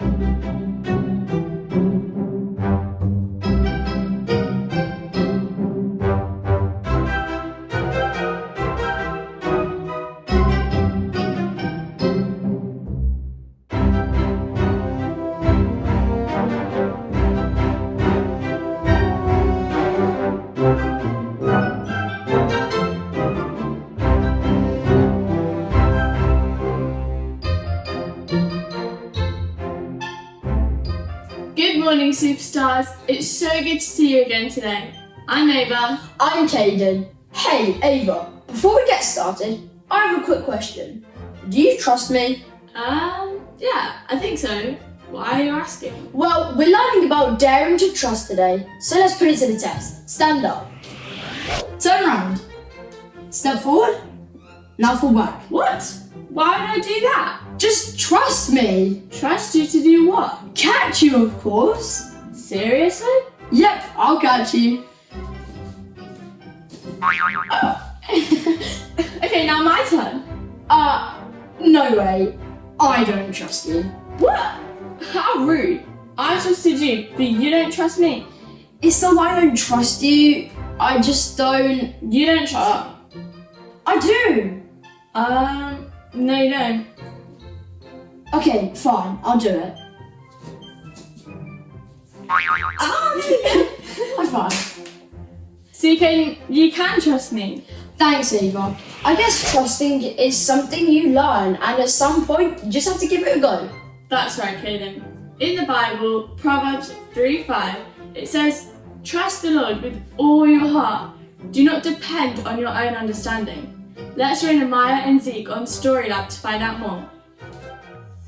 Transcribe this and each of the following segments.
Good morning, superstars. It's so good to see you again today. I'm Ava. I'm Caden. Hey, Ava, before we get started, I have a quick question. Do you trust me? Yeah, I think so. Why are you asking? Well, we're learning about daring to trust today, so let's put it to the test. Stand up. Turn around. Step forward. Now fall back. What? Why would I do that? Just trust me. Trust you to do what? Catch you, of course. Seriously? Yep, I'll catch you. Okay, now my turn. No way. I don't trust you. What? How rude. I trusted you, but you don't trust me. It's not that I don't trust you. I just don't. You don't trust me. I do. No you don't. Okay, fine. I'll do it. High five. So you can trust me. Thanks, Eva. I guess trusting is something you learn, and at some point, you just have to give it a go. That's right, Caden. In the Bible, Proverbs 3:5, it says, "Trust the Lord with all your heart. Do not depend on your own understanding." Let's join Maya and Zeke on Story Lab to find out more.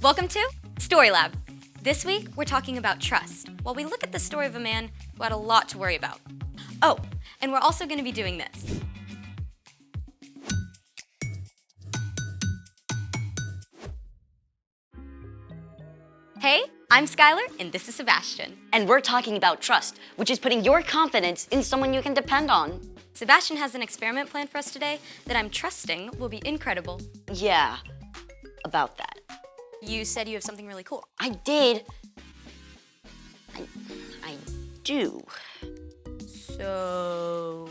Welcome to Story Lab. This week, we're talking about trust, while we look at the story of a man who had a lot to worry about. Oh, and we're also going to be doing this. Hey, I'm Skylar, and this is Sebastian. And we're talking about trust, which is putting your confidence in someone you can depend on. Sebastian has an experiment planned for us today that I'm trusting will be incredible. Yeah, about that. You said you have something really cool. I did. I do. So...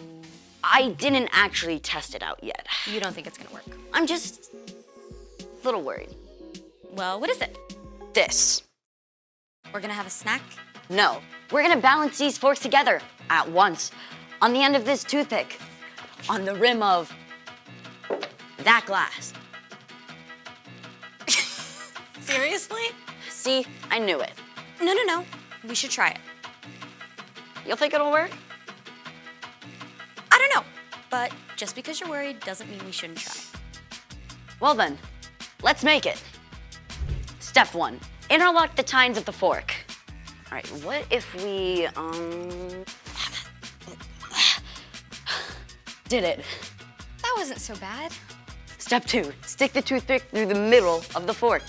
I didn't actually test it out yet. You don't think it's gonna work? I'm just a little worried. Well, what is it? This. We're gonna have a snack? No, we're gonna balance these forks together at once on the end of this toothpick, on the rim of that glass. Seriously? See, I knew it. No. We should try it. You'll think it'll work? I don't know, but just because you're worried doesn't mean we shouldn't try. Well then, let's make it. Step 1, interlock the tines of the fork. All right, what if we, did it. That wasn't so bad. Step 2, stick the toothpick through the middle of the fork.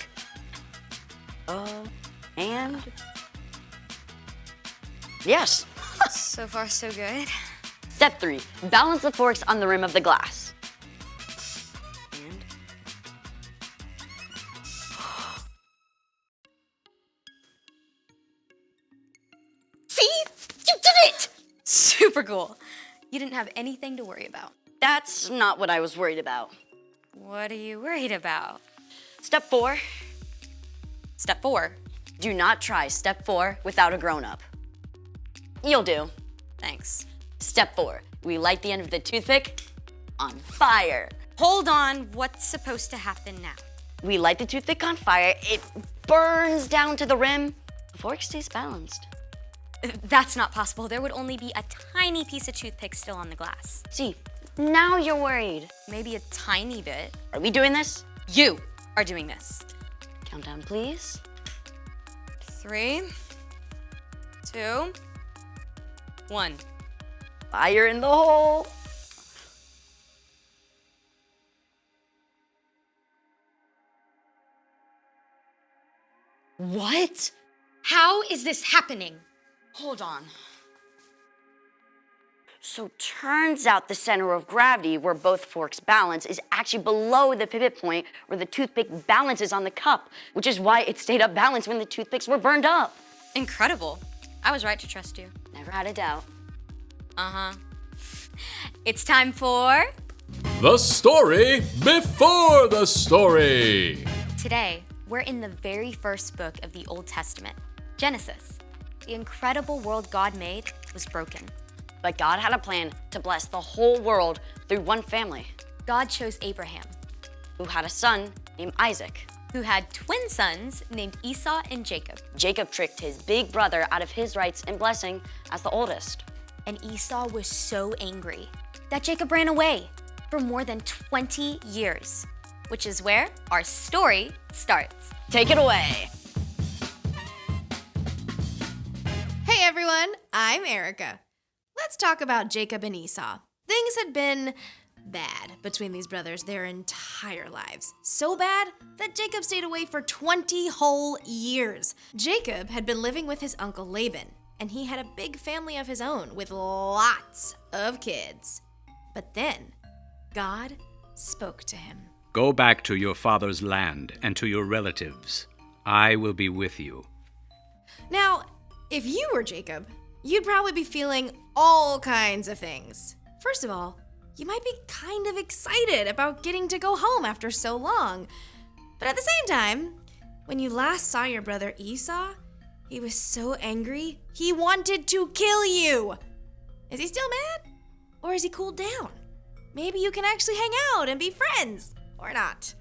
And yes. So far, so good. Step 3, balance the forks on the rim of the glass. And See? You did it! Super cool. You didn't have anything to worry about. that's not what I was worried about. What are you worried about? Step 4, Step 4. do not try step 4 without a grown-up. You'll do. Thanks. Step 4, we light the end of the toothpick on fire. Hold on, what's supposed to happen now? We light the toothpick on fire, it burns down to the rim, the fork stays balanced. That's not possible. There would only be a tiny piece of toothpick still on the glass. See, now you're worried. Maybe a tiny bit. Are we doing this? You are doing this. Countdown, please. 3, 2, 1. Fire in the hole. What? How is this happening? Hold on. So turns out the center of gravity where both forks balance is actually below the pivot point where the toothpick balances on the cup, which is why it stayed up balanced when the toothpicks were burned up. Incredible. I was right to trust you. Never had a doubt. Uh-huh. It's time for... The story before the story. Today, we're in the very first book of the Old Testament, Genesis. The incredible world God made was broken. But God had a plan to bless the whole world through one family, God chose Abraham, who had a son named Isaac. who had twin sons named Esau and Jacob. Jacob tricked his big brother out of his rights and blessing as the oldest. And Esau was so angry that Jacob ran away for more than 20 years, which is where our story starts. Take it away. Hey everyone, I'm Erica. Let's talk about Jacob and Esau. Things had been bad between these brothers their entire lives. So bad that Jacob stayed away for 20 whole years. Jacob had been living with his uncle Laban, and he had a big family of his own with lots of kids. But then, God spoke to him. Go back to your father's land and to your relatives. I will be with you. Now, if you were Jacob, you'd probably be feeling all kinds of things. First of all, you might be kind of excited about getting to go home after so long. But at the same time, when you last saw your brother Esau, he was so angry, he wanted to kill you. Is he still mad? Or has he cooled down? Maybe you can actually hang out and be friends, or not.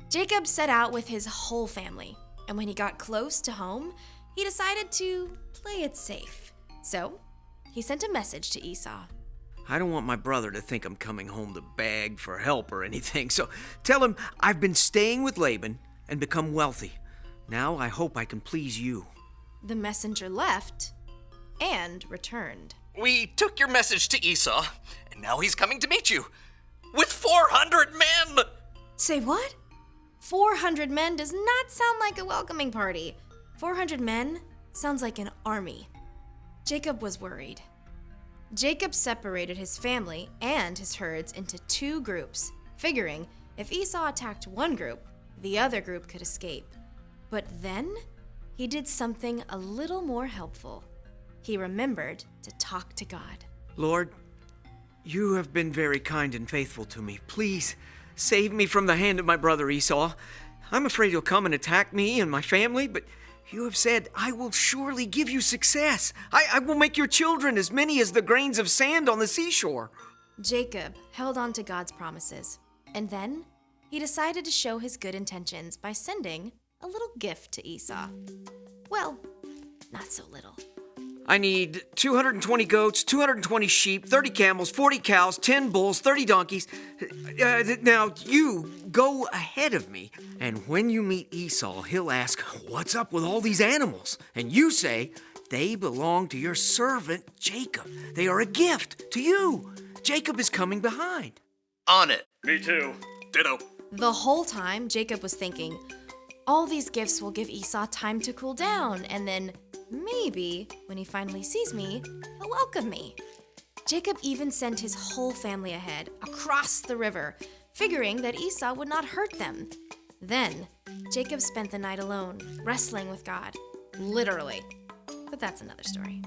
Jacob set out with his whole family, and when he got close to home, he decided to play it safe. So, he sent a message to Esau. I don't want my brother to think I'm coming home to beg for help or anything, so tell him I've been staying with Laban and become wealthy. Now I hope I can please you. The messenger left and returned. We took your message to Esau, and now he's coming to meet you. With 400 men! Say what? 400 men does not sound like a welcoming party. 400 men sounds like an army. Jacob was worried. Jacob separated his family and his herds into two groups, figuring if Esau attacked one group, the other group could escape. But then, he did something a little more helpful. He remembered to talk to God. Lord, you have been very kind and faithful to me. Please, save me from the hand of my brother Esau. I'm afraid he'll come and attack me and my family, but you have said, I will surely give you success. I will make your children as many as the grains of sand on the seashore. Jacob held on to God's promises, and then he decided to show his good intentions by sending a little gift to Esau. Well, not so little. I need 220 goats, 220 sheep, 30 camels, 40 cows, 10 bulls, 30 donkeys. Now, you go ahead of me, and when you meet Esau, he'll ask, what's up with all these animals? And you say, they belong to your servant Jacob. They are a gift to you. Jacob is coming behind. On it. Me too. Ditto. The whole time, Jacob was thinking, all these gifts will give Esau time to cool down, and then maybe, when he finally sees me, he'll welcome me. Jacob even sent his whole family ahead, across the river, figuring that Esau would not hurt them. Then, Jacob spent the night alone, wrestling with God. Literally. But that's another story.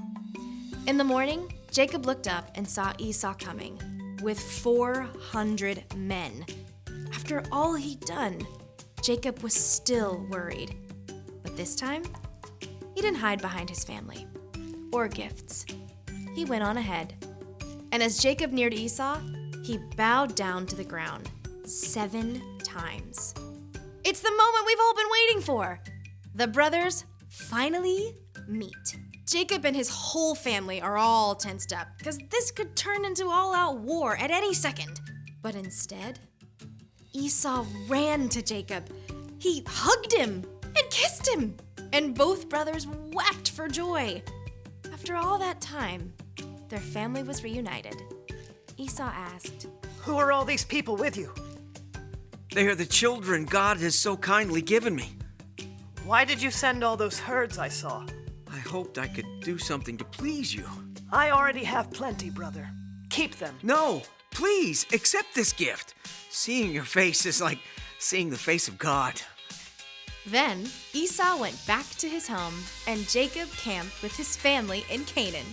In the morning, Jacob looked up and saw Esau coming, with 400 men. After all he'd done, Jacob was still worried. But this time, he didn't hide behind his family or gifts. He went on ahead. And as Jacob neared Esau, he bowed down to the ground 7 times. It's the moment we've all been waiting for. The brothers finally meet. Jacob and his whole family are all tensed up because this could turn into all-out war at any second. But instead, Esau ran to Jacob. He hugged him and kissed him, and both brothers wept for joy. After all that time, their family was reunited. Esau asked, Who are all these people with you? They are the children God has so kindly given me. Why did you send all those herds I saw? I hoped I could do something to please you. I already have plenty, brother. Keep them. No, please, accept this gift. Seeing your face is like seeing the face of God. Then Esau went back to his home, and Jacob camped with his family in Canaan.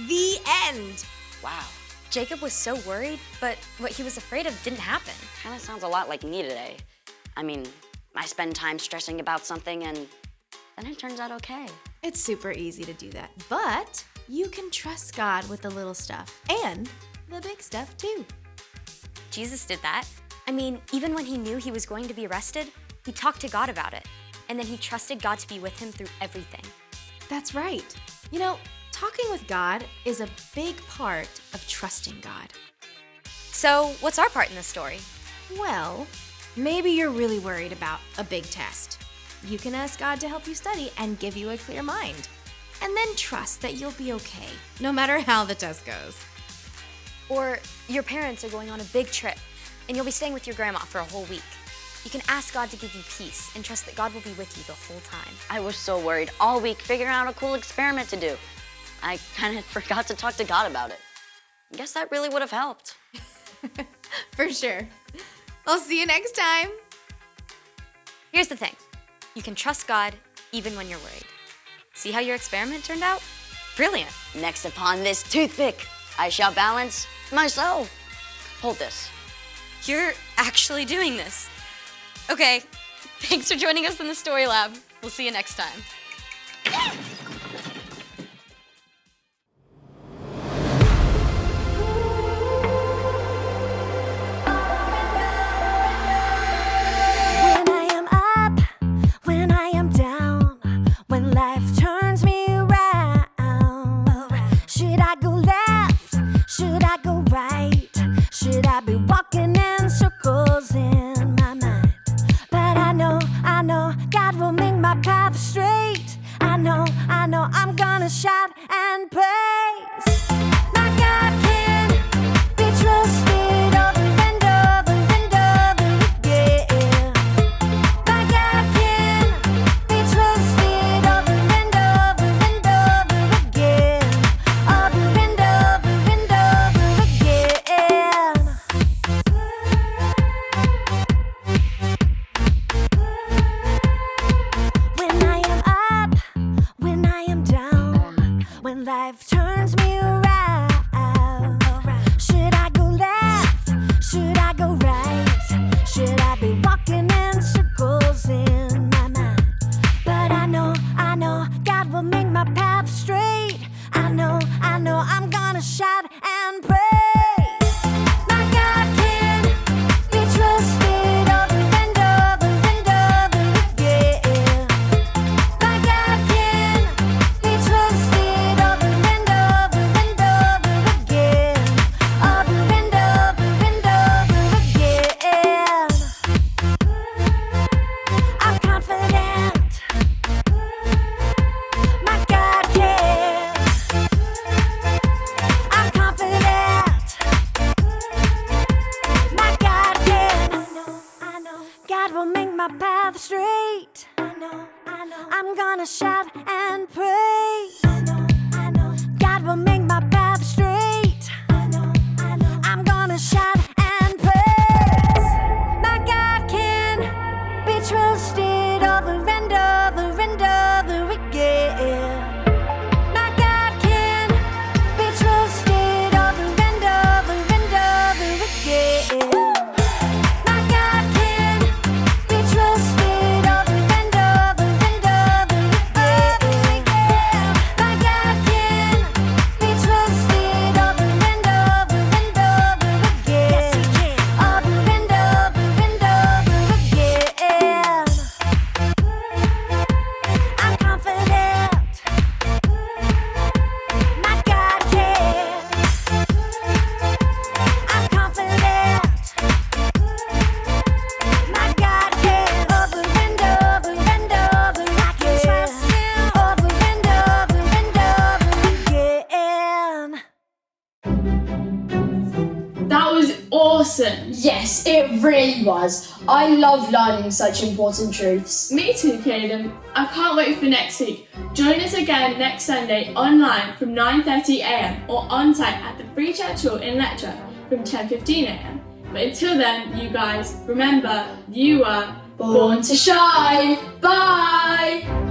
The end! Wow. Jacob was so worried, but what he was afraid of didn't happen. Kind of sounds a lot like me today. I mean, I spend time stressing about something and then it turns out okay. It's super easy to do that, but you can trust God with the little stuff and the big stuff too. Jesus did that. I mean, even when he knew he was going to be arrested, he talked to God about it. And then he trusted God to be with him through everything. That's right. You know, talking with God is a big part of trusting God. So, what's our part in this story? Well, maybe you're really worried about a big test. You can ask God to help you study and give you a clear mind. And then trust that you'll be okay, no matter how the test goes. Or your parents are going on a big trip, and you'll be staying with your grandma for a whole week. You can ask God to give you peace and trust that God will be with you the whole time. I was so worried all week figuring out a cool experiment to do. I kind of forgot to talk to God about it. Guess that really would have helped. For sure. I'll see you next time. Here's the thing. You can trust God even when you're worried. See how your experiment turned out? Brilliant. Next upon this toothpick, I shall balance myself. Hold this. You're actually doing this. Okay, thanks for joining us in the Story Lab. We'll see you next time. When I am up, when I am down, when life turns me around, should I go left? Should I go right? Should I be walking in circles in my mind? But I know God will make my path straight. I know I'm gonna shout and praise. My God can be trusted over and over and over again. My God can be trusted over and over and over again. Over and over and over again. When I am up, when I am down, when life turns me around, should I go left? Should I go right? Should I be walking in circles in my mind? But I know God will make my path straight. I know I'm gonna shout and praise. My God can be trusted over and over and over again. My God can be trusted over and over and over again. Over and over and over again. I'm confident. My God can. I'm confident. My God can. I know. God will make my path straight. I know. I'm gonna shout and praise. I know. God will make my path straight. I know. I'm gonna shout and praise. My God can be trusted over and over and over again. My God can be trusted over and over and over again. My God can be trusted over and over and over again. My God can be trusted awesome. Yes, it really was. I love learning such important truths. Me too, Caden. I can't wait for next week. Join us again next Sunday online from 9:30 a.m. or on site at the Free Church Hall in Letchworth from 10:15 a.m. But until then, you guys, remember, you are Born to shine. Bye.